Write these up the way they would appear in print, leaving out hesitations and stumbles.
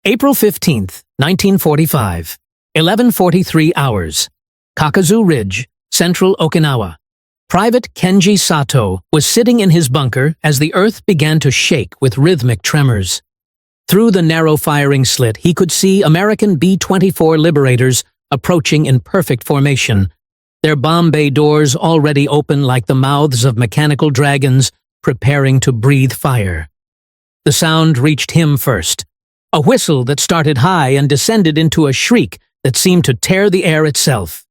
April 15th, 1945, 11:43 hours. Kakuzu Ridge, central Okinawa. Private Kenji Sato was sitting in his bunker as the earth began to shake with rhythmic tremors. Through the narrow firing slit, he could see American B-24 Liberators approaching in perfect formation, their bomb bay doors already open like the mouths of mechanical dragons preparing to breathe fire. The sound reached him first, a whistle that started high and descended into a shriek that seemed to tear the air itself.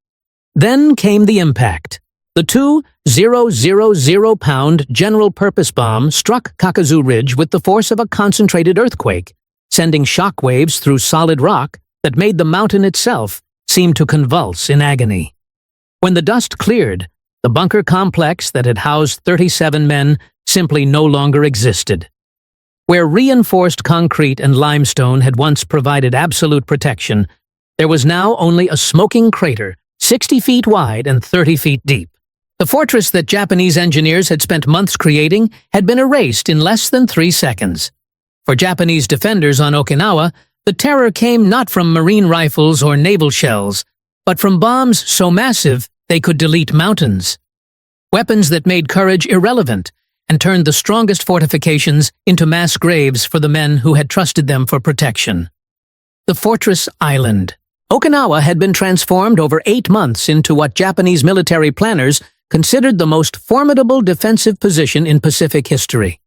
Then came the impact. The two 0.000-pound general-purpose bomb struck Kakuzu Ridge with the force of a concentrated earthquake, sending shock waves through solid rock that made the mountain itself seem to convulse in agony. When the dust cleared, the bunker complex that had housed 37 men simply no longer existed. Where reinforced concrete and limestone had once provided absolute protection, there was now only a smoking crater 60 feet wide and 30 feet deep. The fortress that Japanese engineers had spent months creating had been erased in less than 3 seconds. For Japanese defenders on Okinawa, the terror came not from marine rifles or naval shells, but from bombs so massive they could delete mountains. Weapons that made courage irrelevant and turned the strongest fortifications into mass graves for the men who had trusted them for protection. The Fortress Island. Okinawa had been transformed over 8 months into what Japanese military planners considered the most formidable defensive position in Pacific history.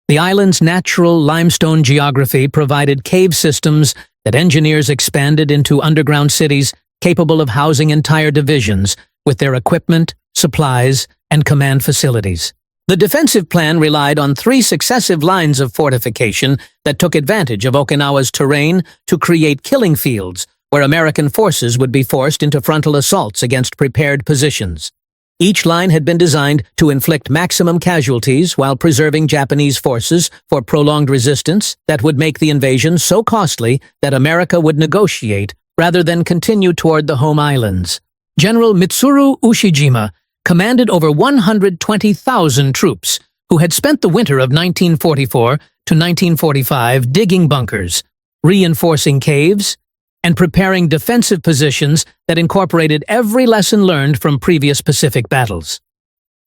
The island's natural limestone geography provided cave systems that engineers expanded into underground cities capable of housing entire divisions with their equipment, supplies, and command facilities. The defensive plan relied on 3 successive lines of fortification that took advantage of Okinawa's terrain to create killing fields where American forces would be forced into frontal assaults against prepared positions. Each line had been designed to inflict maximum casualties while preserving Japanese forces for prolonged resistance that would make the invasion so costly that America would negotiate rather than continue toward the home islands. General Mitsuru Ushijima commanded over 120,000 troops who had spent the winter of 1944 to 1945 digging bunkers, reinforcing caves, and preparing defensive positions that incorporated every lesson learned from previous Pacific battles.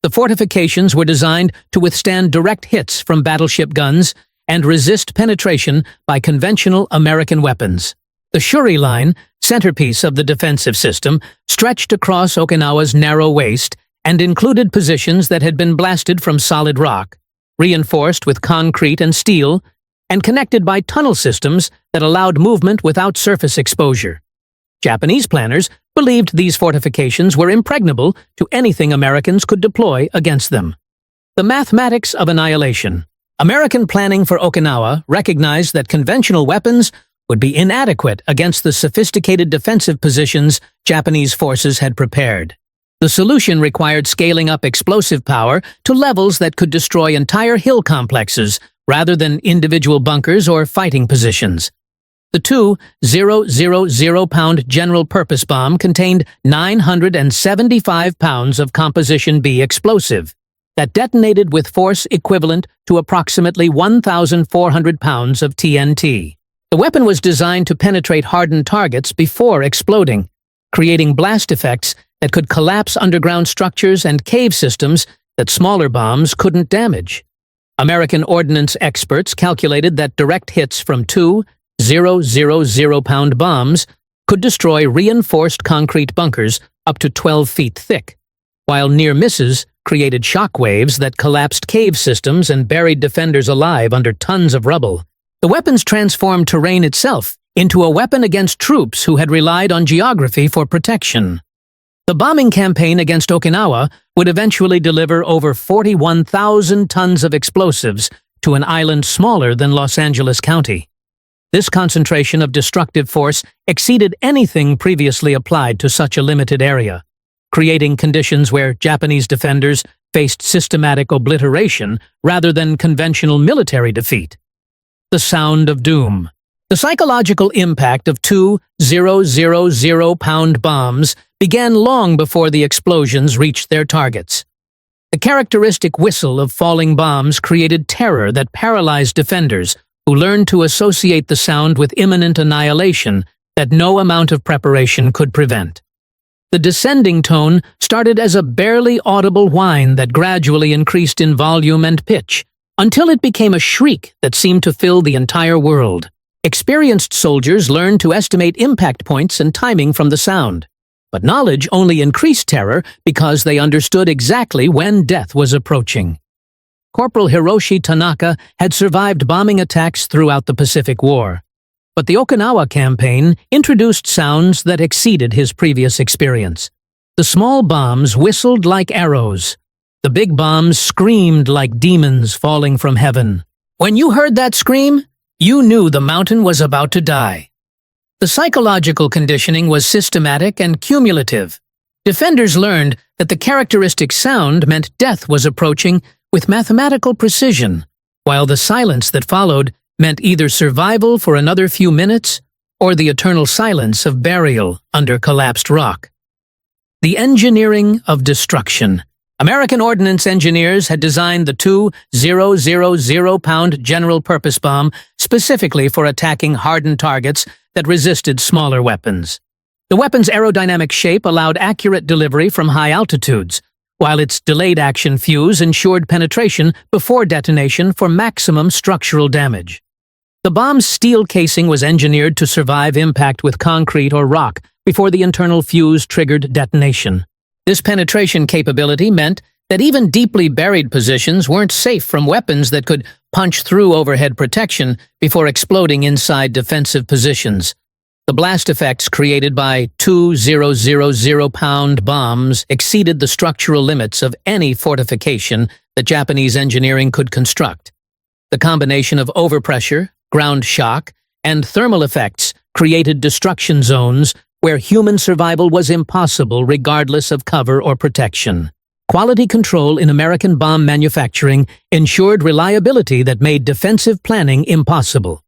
The fortifications were designed to withstand direct hits from battleship guns and resist penetration by conventional American weapons. The Shuri Line, centerpiece of the defensive system, stretched across Okinawa's narrow waist and included positions that had been blasted from solid rock, reinforced with concrete and steel, and connected by tunnel systems that allowed movement without surface exposure. Japanese planners believed these fortifications were impregnable to anything Americans could deploy against them. The mathematics of annihilation. American planning for Okinawa recognized that conventional weapons would be inadequate against the sophisticated defensive positions Japanese forces had prepared. The solution required scaling up explosive power to levels that could destroy entire hill complexes rather than individual bunkers or fighting positions. The two 0.000-pound general-purpose bomb contained 975 pounds of Composition B explosive that detonated with force equivalent to approximately 1,400 pounds of TNT. The weapon was designed to penetrate hardened targets before exploding, creating blast effects that could collapse underground structures and cave systems that smaller bombs couldn't damage. American ordnance experts calculated that direct hits from two 0.000-pound bombs could destroy reinforced concrete bunkers up to 12 feet thick, while near misses created shock waves that collapsed cave systems and buried defenders alive under tons of rubble. The weapons transformed terrain itself into a weapon against troops who had relied on geography for protection. The bombing campaign against Okinawa would eventually deliver over 41,000 tons of explosives to an island smaller than Los Angeles County. This concentration of destructive force exceeded anything previously applied to such a limited area, creating conditions where Japanese defenders faced systematic obliteration rather than conventional military defeat. The sound of doom. The psychological impact of two 0.000-pound bombs began long before the explosions reached their targets. The characteristic whistle of falling bombs created terror that paralyzed defenders who learned to associate the sound with imminent annihilation that no amount of preparation could prevent. The descending tone started as a barely audible whine that gradually increased in volume and pitch, until it became a shriek that seemed to fill the entire world. Experienced soldiers learned to estimate impact points and timing from the sound. But knowledge only increased terror because they understood exactly when death was approaching. Corporal Hiroshi Tanaka had survived bombing attacks throughout the Pacific War. But the Okinawa campaign introduced sounds that exceeded his previous experience. The small bombs whistled like arrows. The big bombs screamed like demons falling from heaven. When you heard that scream, you knew the mountain was about to die. The psychological conditioning was systematic and cumulative. Defenders learned that the characteristic sound meant death was approaching with mathematical precision, while the silence that followed meant either survival for another few minutes or the eternal silence of burial under collapsed rock. The engineering of destruction. American ordnance engineers had designed the 2,000-pound general-purpose bomb specifically for attacking hardened targets that resisted smaller weapons. The weapon's aerodynamic shape allowed accurate delivery from high altitudes, while its delayed action fuse ensured penetration before detonation for maximum structural damage. The bomb's steel casing was engineered to survive impact with concrete or rock before the internal fuse triggered detonation. This penetration capability meant that even deeply buried positions weren't safe from weapons that could punch through overhead protection before exploding inside defensive positions. The blast effects created by 2,000-pound bombs exceeded the structural limits of any fortification that Japanese engineering could construct. The combination of overpressure, ground shock, and thermal effects created destruction zones where human survival was impossible regardless of cover or protection. Quality control in American bomb manufacturing ensured reliability that made defensive planning impossible.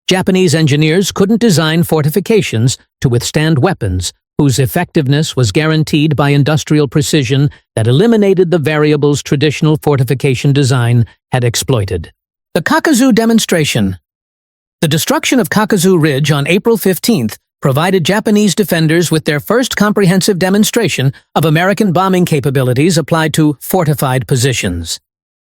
Japanese engineers couldn't design fortifications to withstand weapons whose effectiveness was guaranteed by industrial precision that eliminated the variables traditional fortification design had exploited. The Kakuzu demonstration. The destruction of Kakuzu Ridge on April 15th provided Japanese defenders with their first comprehensive demonstration of American bombing capabilities applied to fortified positions.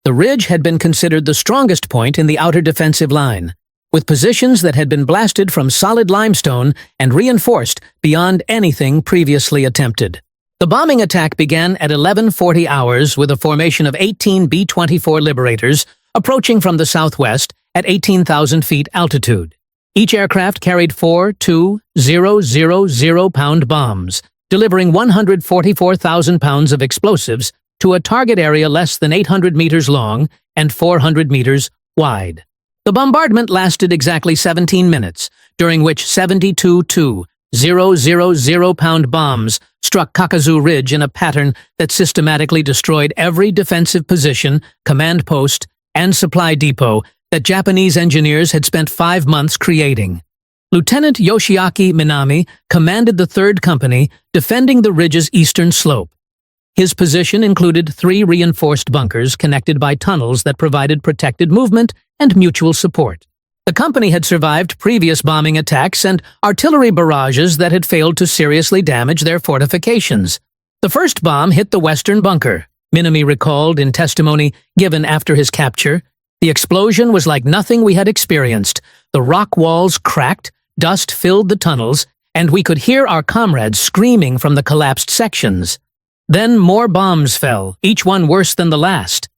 The ridge had been considered the strongest point in the outer defensive line, with positions that had been blasted from solid limestone and reinforced beyond anything previously attempted. The bombing attack began at 11:40 hours with a formation of 18 B-24 Liberators approaching from the southwest at 18,000 feet altitude. Each aircraft carried 4 2,000-pound bombs, delivering 144,000 pounds of explosives to a target area less than 800 meters long and 400 meters wide. The bombardment lasted exactly 17 minutes, during which 72 2,000-pound bombs struck Kakuzu Ridge in a pattern that systematically destroyed every defensive position, command post, and supply depot that Japanese engineers had spent 5 months creating. Lieutenant Yoshiaki Minami commanded the 3rd Company, defending the ridge's eastern slope. His position included 3 reinforced bunkers connected by tunnels that provided protected movement and mutual support. The company had survived previous bombing attacks and artillery barrages that had failed to seriously damage their fortifications. The first bomb hit the western bunker, Minami recalled in testimony given after his capture. The explosion was like nothing we had experienced. The rock walls cracked, dust filled the tunnels, and we could hear our comrades screaming from the collapsed sections. Then more bombs fell, each one worse than the last.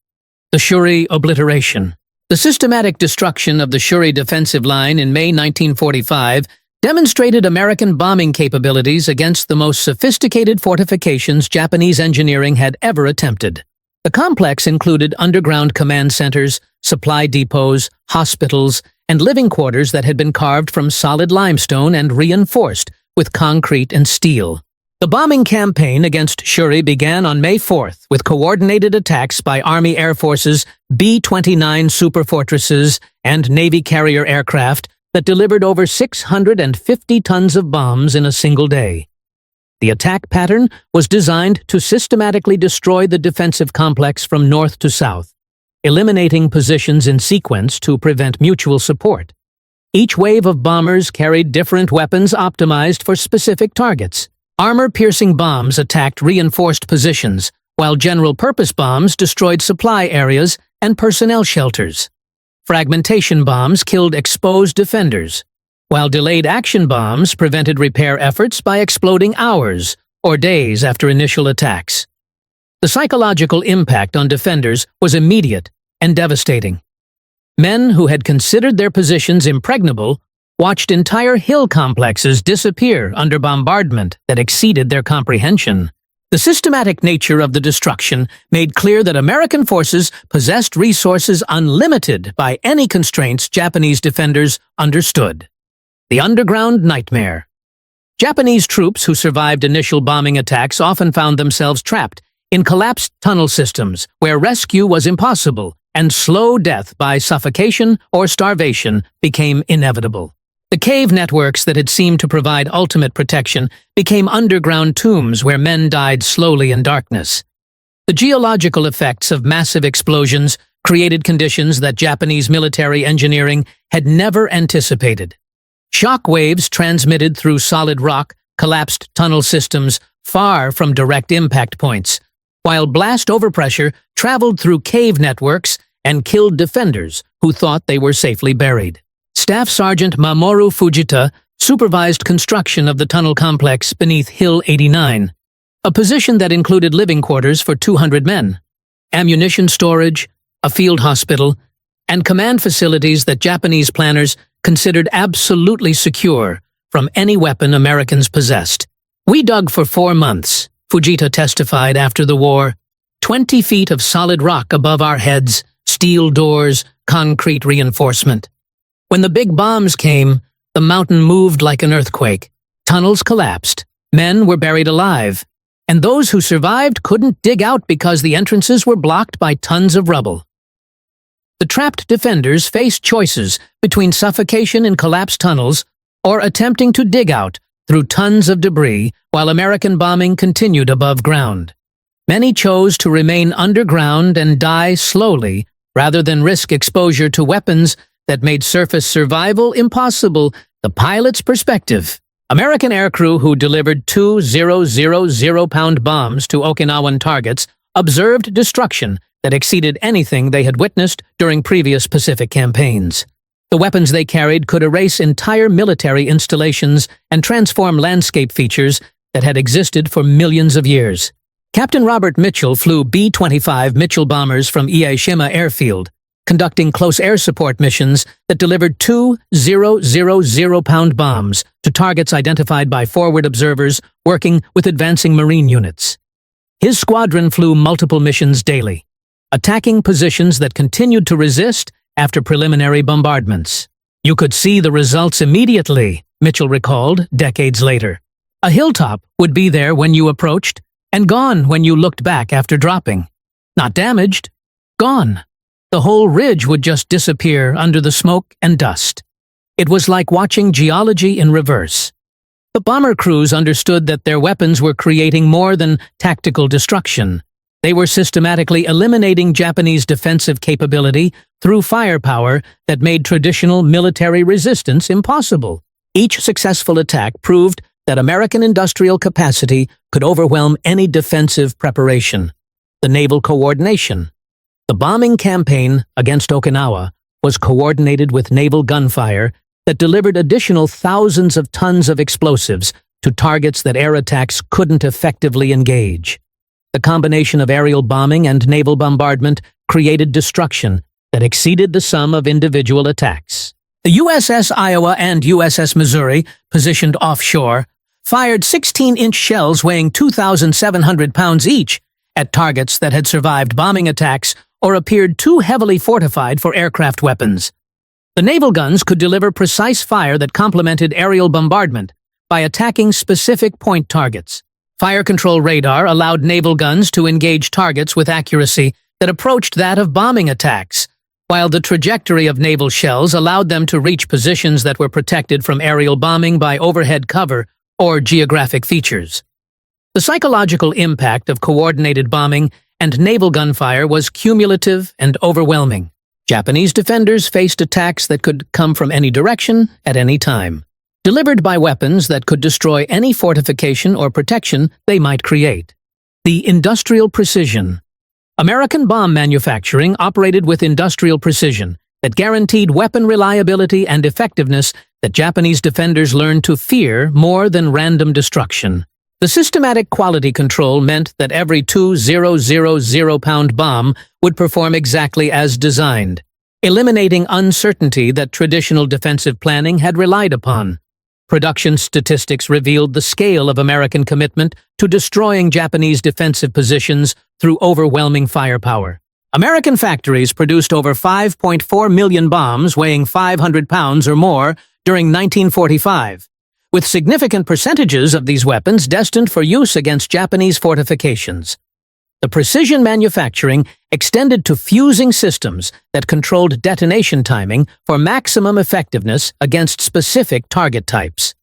The Shuri obliteration. The systematic destruction of the Shuri defensive line in May 1945 demonstrated American bombing capabilities against the most sophisticated fortifications Japanese engineering had ever attempted. The complex included underground command centers, supply depots, hospitals, and living quarters that had been carved from solid limestone and reinforced with concrete and steel. The bombing campaign against Shuri began on May 4th with coordinated attacks by Army Air Force's B-29 superfortresses and Navy carrier aircraft that delivered over 650 tons of bombs in a single day. The attack pattern was designed to systematically destroy the defensive complex from north to south. eliminating positions in sequence to prevent mutual support. Each wave of bombers carried different weapons optimized for specific targets. Armor-piercing bombs attacked reinforced positions, while general-purpose bombs destroyed supply areas and personnel shelters. Fragmentation bombs killed exposed defenders, while delayed action bombs prevented repair efforts by exploding hours or days after initial attacks. The psychological impact on defenders was immediate and devastating. Men who had considered their positions impregnable watched entire hill complexes disappear under bombardment that exceeded their comprehension. The systematic nature of the destruction made clear that American forces possessed resources unlimited by any constraints Japanese defenders understood. The underground nightmare. Japanese troops who survived initial bombing attacks often found themselves trapped in collapsed tunnel systems where rescue was impossible and slow death by suffocation or starvation became inevitable. The cave networks that had seemed to provide ultimate protection became underground tombs where men died slowly in darkness. The geological effects of massive explosions created conditions that Japanese military engineering had never anticipated. Shock waves transmitted through solid rock collapsed tunnel systems far from direct impact points, while blast overpressure traveled through cave networks and killed defenders who thought they were safely buried. Staff Sergeant Mamoru Fujita supervised construction of the tunnel complex beneath Hill 89, a position that included living quarters for 200 men, ammunition storage, a field hospital, and command facilities that Japanese planners considered absolutely secure from any weapon Americans possessed. "We dug for 4 months," Fujita testified after the war. 20 feet of solid rock above our heads, steel doors, concrete reinforcement. When the big bombs came, the mountain moved like an earthquake. Tunnels collapsed. Men were buried alive. And those who survived couldn't dig out because the entrances were blocked by tons of rubble. The trapped defenders faced choices between suffocation in collapsed tunnels or attempting to dig out through tons of debris while American bombing continued above ground. Many chose to remain underground and die slowly rather than risk exposure to weapons that made surface survival impossible. The pilot's perspective. American aircrew who delivered 2 0.000-pound bombs to Okinawan targets observed destruction that exceeded anything they had witnessed during previous Pacific campaigns. The weapons they carried could erase entire military installations and transform landscape features that had existed for millions of years. Captain Robert Mitchell flew B-25 Mitchell bombers from Ieshima Airfield, conducting close air support missions that delivered 2 0.000-pound bombs to targets identified by forward observers working with advancing Marine units. His squadron flew multiple missions daily, attacking positions that continued to resist after preliminary bombardments. "You could see the results immediately," Mitchell recalled decades later. "A hilltop would be there when you approached, and gone when you looked back after dropping. Not damaged, gone. The whole ridge would just disappear under the smoke and dust. It was like watching geology in reverse." The bomber crews understood that their weapons were creating more than tactical destruction. They were systematically eliminating Japanese defensive capability through firepower that made traditional military resistance impossible. Each successful attack proved that American industrial capacity could overwhelm any defensive preparation. The naval coordination. The bombing campaign against Okinawa was coordinated with naval gunfire that delivered additional thousands of tons of explosives to targets that air attacks couldn't effectively engage. The combination of aerial bombing and naval bombardment created destruction that exceeded the sum of individual attacks. The USS Iowa and USS Missouri, positioned offshore, fired 16-inch shells weighing 2,700 pounds each at targets that had survived bombing attacks or appeared too heavily fortified for aircraft weapons. The naval guns could deliver precise fire that complemented aerial bombardment by attacking specific point targets. Fire control radar allowed naval guns to engage targets with accuracy that approached that of bombing attacks, while the trajectory of naval shells allowed them to reach positions that were protected from aerial bombing by overhead cover or geographic features. The psychological impact of coordinated bombing and naval gunfire was cumulative and overwhelming. Japanese defenders faced attacks that could come from any direction at any time, delivered by weapons that could destroy any fortification or protection they might create. The industrial precision. American bomb manufacturing operated with industrial precision that guaranteed weapon reliability and effectiveness that Japanese defenders learned to fear more than random destruction. The systematic quality control meant that every 2,000-pound bomb would perform exactly as designed, eliminating uncertainty that traditional defensive planning had relied upon. Production statistics revealed the scale of American commitment to destroying Japanese defensive positions through overwhelming firepower. American factories produced over 5.4 million bombs weighing 500 pounds or more during 1945, with significant percentages of these weapons destined for use against Japanese fortifications. The precision manufacturing extended to fusing systems that controlled detonation timing for maximum effectiveness against specific target types.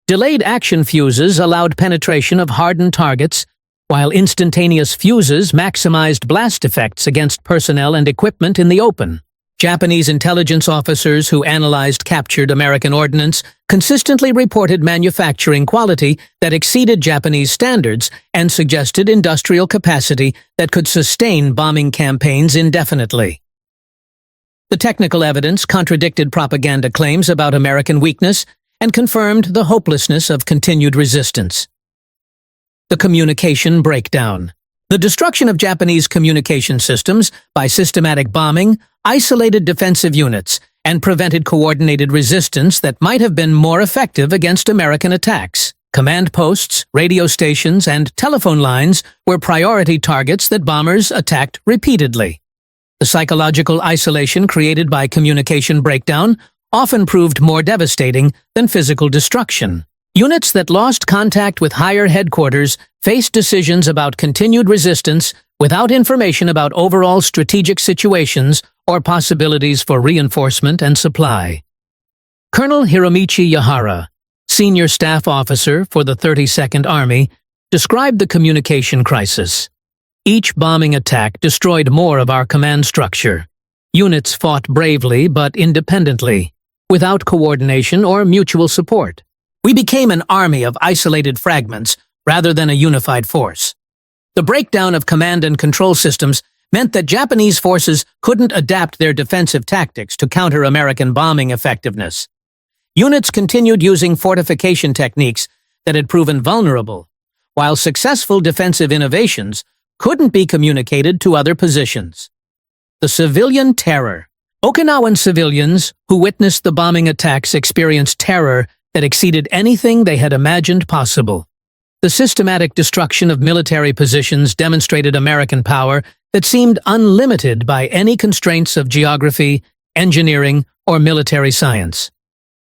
Delayed action fuses allowed penetration of hardened targets, while instantaneous fuses maximized blast effects against personnel and equipment in the open. Japanese intelligence officers who analyzed captured American ordnance consistently reported manufacturing quality that exceeded Japanese standards and suggested industrial capacity that could sustain bombing campaigns indefinitely. The technical evidence contradicted propaganda claims about American weakness and confirmed the hopelessness of continued resistance. The communication breakdown. The destruction of Japanese communication systems by systematic bombing isolated defensive units and prevented coordinated resistance that might have been more effective against American attacks. Command posts, radio stations, and telephone lines were priority targets that bombers attacked repeatedly. The psychological isolation created by communication breakdown often proved more devastating than physical destruction. Units that lost contact with higher headquarters faced decisions about continued resistance without information about overall strategic situations or possibilities for reinforcement and supply. Colonel Hiromichi Yahara, senior staff officer for the 32nd Army, described the communication crisis. Each bombing attack destroyed more of our command structure. Units fought bravely but independently, without coordination or mutual support. We became an army of isolated fragments rather than a unified force. The breakdown of command and control systems meant that Japanese forces couldn't adapt their defensive tactics to counter American bombing effectiveness. Units continued using fortification techniques that had proven vulnerable, while successful defensive innovations couldn't be communicated to other positions. The civilian terror. Okinawan civilians who witnessed the bombing attacks experienced terror that exceeded anything they had imagined possible. The systematic destruction of military positions demonstrated American power that seemed unlimited by any constraints of geography, engineering, or military science.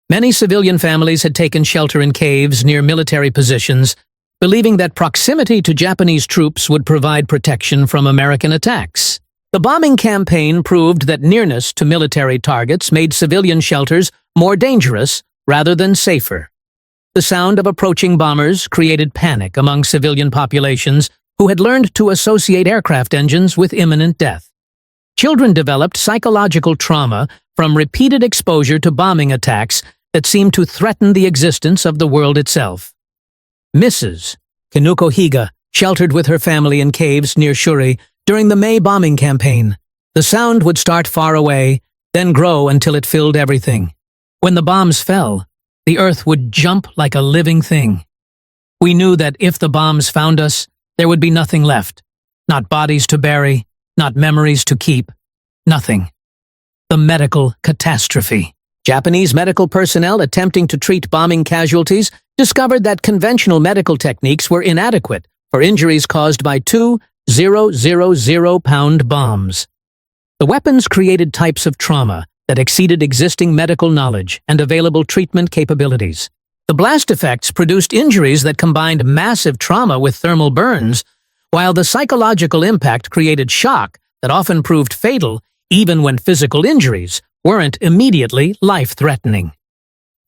Many civilian families had taken shelter in caves near military positions, believing that proximity to Japanese troops would provide protection from American attacks. The bombing campaign proved that nearness to military targets made civilian shelters more dangerous rather than safer. The sound of approaching bombers created panic among civilian populations who had learned to associate aircraft engines with imminent death. Children developed psychological trauma from repeated exposure to bombing attacks that seemed to threaten the existence of the world itself. Mrs. Kinuko Higa sheltered with her family in caves near Shuri during the May bombing campaign. The sound would start far away, then grow until it filled everything. When the bombs fell, the earth would jump like a living thing. We knew that if the bombs found us, there would be nothing left. Not bodies to bury, not memories to keep, nothing. The medical catastrophe. Japanese medical personnel attempting to treat bombing casualties discovered that conventional medical techniques were inadequate for injuries caused by 2,000-pound bombs. The weapons created types of trauma that exceeded existing medical knowledge and available treatment capabilities. The blast effects produced injuries that combined massive trauma with thermal burns, while the psychological impact created shock that often proved fatal even when physical injuries weren't immediately life-threatening.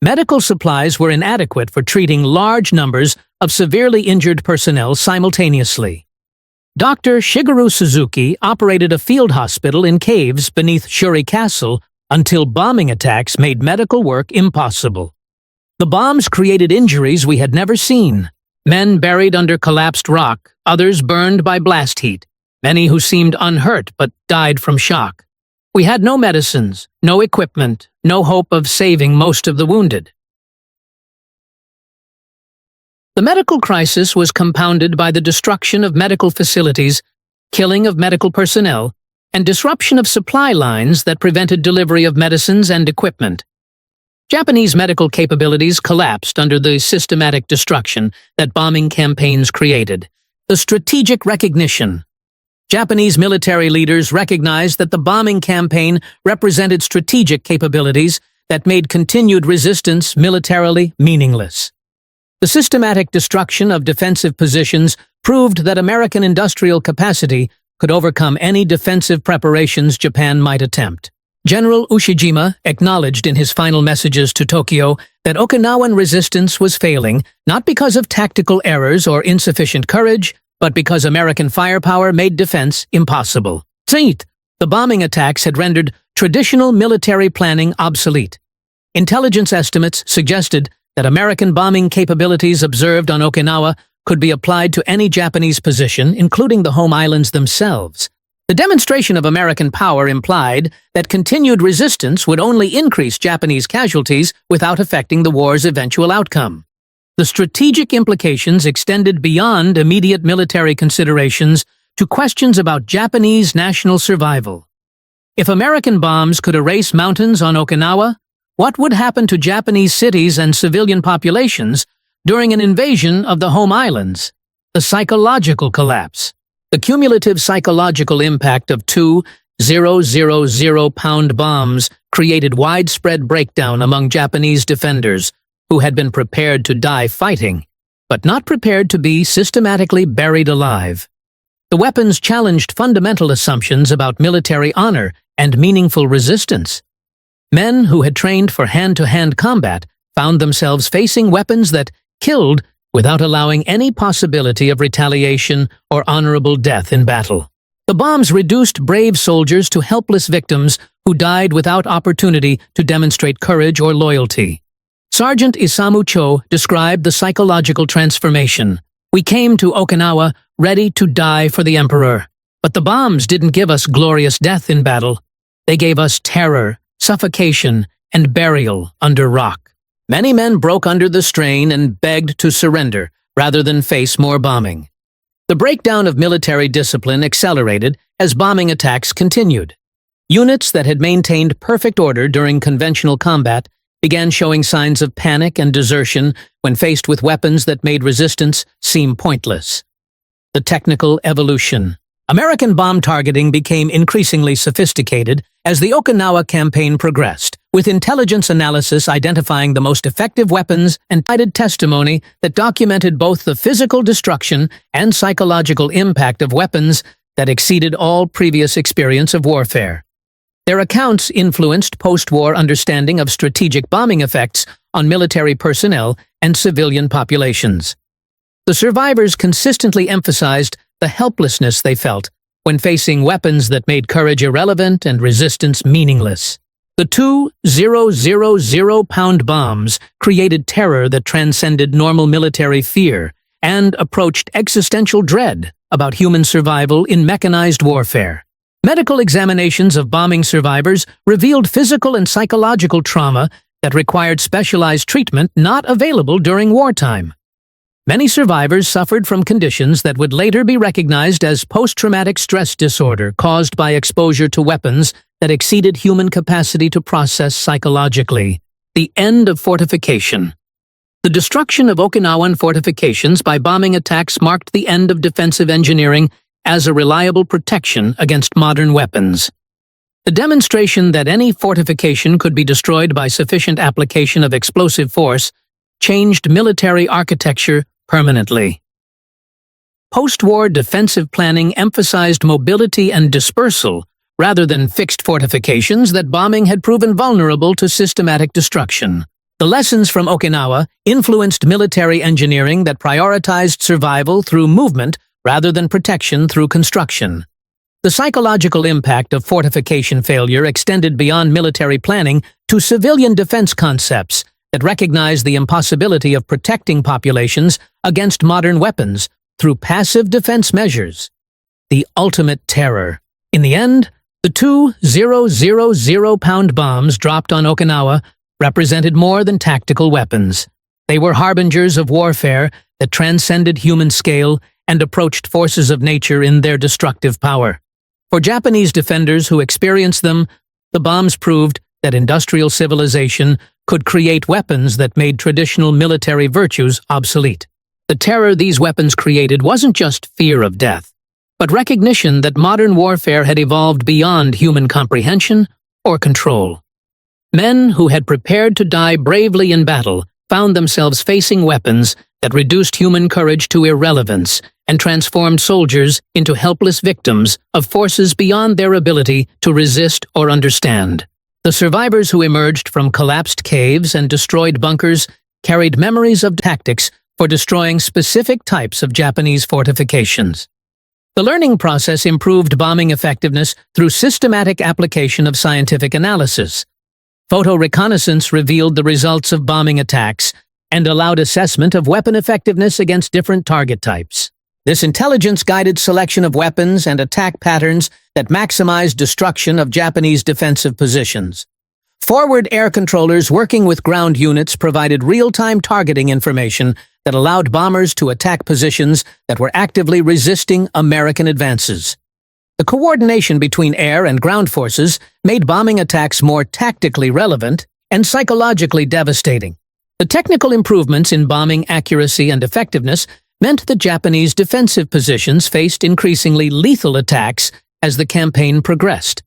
Medical supplies were inadequate for treating large numbers of severely injured personnel simultaneously. Dr. Shigeru Suzuki operated a field hospital in caves beneath Shuri Castle until bombing attacks made medical work impossible. The bombs created injuries we had never seen. Men buried under collapsed rock, others burned by blast heat, many who seemed unhurt but died from shock. We had no medicines, no equipment, no hope of saving most of the wounded. The medical crisis was compounded by the destruction of medical facilities, killing of medical personnel, and disruption of supply lines that prevented delivery of medicines and equipment. Japanese medical capabilities collapsed under the systematic destruction that bombing campaigns created. The strategic recognition. Japanese military leaders recognized that the bombing campaign represented strategic capabilities that made continued resistance militarily meaningless. The systematic destruction of defensive positions proved that American industrial capacity could overcome any defensive preparations Japan might attempt. General Ushijima acknowledged in his final messages to Tokyo that Okinawan resistance was failing not because of tactical errors or insufficient courage, but because American firepower made defense impossible. The bombing attacks had rendered traditional military planning obsolete. Intelligence estimates suggested that American bombing capabilities observed on Okinawa could be applied to any Japanese position, including the home islands themselves. The demonstration of American power implied that continued resistance would only increase Japanese casualties without affecting the war's eventual outcome. The strategic implications extended beyond immediate military considerations to questions about Japanese national survival. If American bombs could erase mountains on Okinawa, what would happen to Japanese cities and civilian populations during an invasion of the home islands? The psychological collapse. The cumulative psychological impact of 2 000-pound bombs created widespread breakdown among Japanese defenders who had been prepared to die fighting, but not prepared to be systematically buried alive. The weapons challenged fundamental assumptions about military honor and meaningful resistance. Men who had trained for hand-to-hand combat found themselves facing weapons that killed without allowing any possibility of retaliation or honorable death in battle. The bombs reduced brave soldiers to helpless victims who died without opportunity to demonstrate courage or loyalty. Sergeant Isamu Cho described the psychological transformation. "We came to Okinawa ready to die for the Emperor. But the bombs didn't give us glorious death in battle. They gave us terror, suffocation, and burial under rock." Many men broke under the strain and begged to surrender rather than face more bombing. The breakdown of military discipline accelerated as bombing attacks continued. Units that had maintained perfect order during conventional combat began showing signs of panic and desertion when faced with weapons that made resistance seem pointless. The technical evolution. American bomb targeting became increasingly sophisticated as the Okinawa campaign progressed, with intelligence analysis identifying the most effective weapons and cited testimony that documented both the physical destruction and psychological impact of weapons that exceeded all previous experience of warfare. Their accounts influenced post-war understanding of strategic bombing effects on military personnel and civilian populations. The survivors consistently emphasized the helplessness they felt when facing weapons that made courage irrelevant and resistance meaningless. The 2 000-pound bombs created terror that transcended normal military fear and approached existential dread about human survival in mechanized warfare. Medical examinations of bombing survivors revealed physical and psychological trauma that required specialized treatment not available during wartime. Many survivors suffered from conditions that would later be recognized as post-traumatic stress disorder caused by exposure to weapons that exceeded human capacity to process psychologically. The end of fortification. The destruction of Okinawan fortifications by bombing attacks marked the end of defensive engineering as a reliable protection against modern weapons. The demonstration that any fortification could be destroyed by sufficient application of explosive force changed military architecture permanently. Post-war defensive planning emphasized mobility and dispersal rather than fixed fortifications that bombing had proven vulnerable to systematic destruction. The lessons from Okinawa influenced military engineering that prioritized survival through movement rather than protection through construction. The psychological impact of fortification failure extended beyond military planning to civilian defense concepts that recognize the impossibility of protecting populations against modern weapons through passive defense measures. The ultimate terror. In the end, the 2,000-pound bombs dropped on Okinawa represented more than tactical weapons. They were harbingers of warfare that transcended human scale and approached forces of nature in their destructive power. For Japanese defenders who experienced them, the bombs proved that industrial civilization could create weapons that made traditional military virtues obsolete. The terror these weapons created wasn't just fear of death, but recognition that modern warfare had evolved beyond human comprehension or control. Men who had prepared to die bravely in battle found themselves facing weapons that reduced human courage to irrelevance and transformed soldiers into helpless victims of forces beyond their ability to resist or understand. The survivors who emerged from collapsed caves and destroyed bunkers carried memories of tactics for destroying specific types of Japanese fortifications. The learning process improved bombing effectiveness through systematic application of scientific analysis. Photo reconnaissance revealed the results of bombing attacks and allowed assessment of weapon effectiveness against different target types. This intelligence-guided selection of weapons and attack patterns that maximized destruction of Japanese defensive positions. Forward air controllers working with ground units provided real-time targeting information that allowed bombers to attack positions that were actively resisting American advances. The coordination between air and ground forces made bombing attacks more tactically relevant and psychologically devastating. The technical improvements in bombing accuracy and effectiveness meant that Japanese defensive positions faced increasingly lethal attacks as the campaign progressed.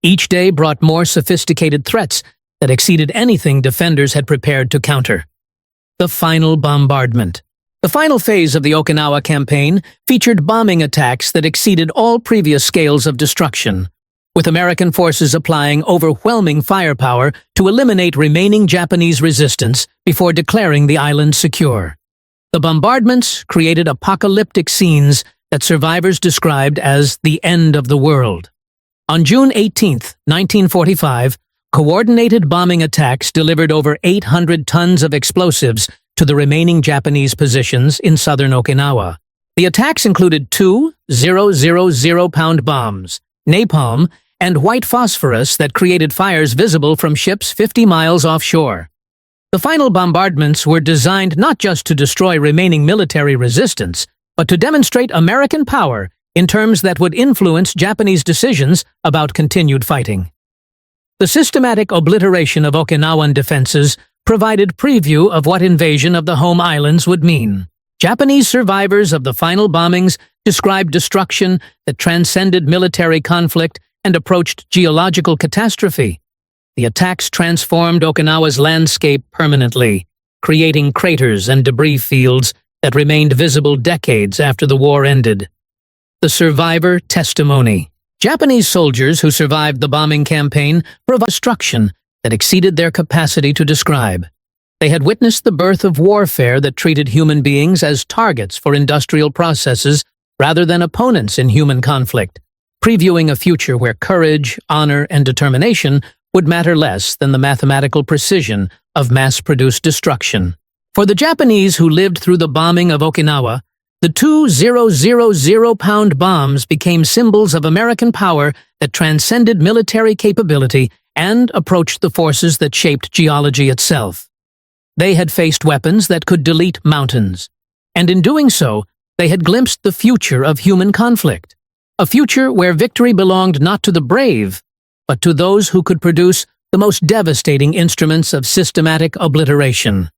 Each day brought more sophisticated threats that exceeded anything defenders had prepared to counter. The final bombardment. The final phase of the Okinawa campaign featured bombing attacks that exceeded all previous scales of destruction, with American forces applying overwhelming firepower to eliminate remaining Japanese resistance before declaring the island secure. The bombardments created apocalyptic scenes that survivors described as the end of the world. On June 18, 1945, coordinated bombing attacks delivered over 800 tons of explosives to the remaining Japanese positions in southern Okinawa. The attacks included 2,000-pound bombs, napalm, and white phosphorus that created fires visible from ships 50 miles offshore. The final bombardments were designed not just to destroy remaining military resistance, but to demonstrate American power in terms that would influence Japanese decisions about continued fighting. The systematic obliteration of Okinawan defenses provided preview of what invasion of the home islands would mean. Japanese survivors of the final bombings described destruction that transcended military conflict and approached geological catastrophe. The attacks transformed Okinawa's landscape permanently, creating craters and debris fields that remained visible decades after the war ended. The survivor testimony. Japanese soldiers who survived the bombing campaign provided destruction that exceeded their capacity to describe. They had witnessed the birth of warfare that treated human beings as targets for industrial processes rather than opponents in human conflict, previewing a future where courage, honor, and determination would matter less than the mathematical precision of mass-produced destruction. For the Japanese who lived through the bombing of Okinawa, the 2,000-pound bombs became symbols of American power that transcended military capability and approached the forces that shaped geology itself. They had faced weapons that could delete mountains, and in doing so, they had glimpsed the future of human conflict, a future where victory belonged not to the brave, but to those who could produce the most devastating instruments of systematic obliteration.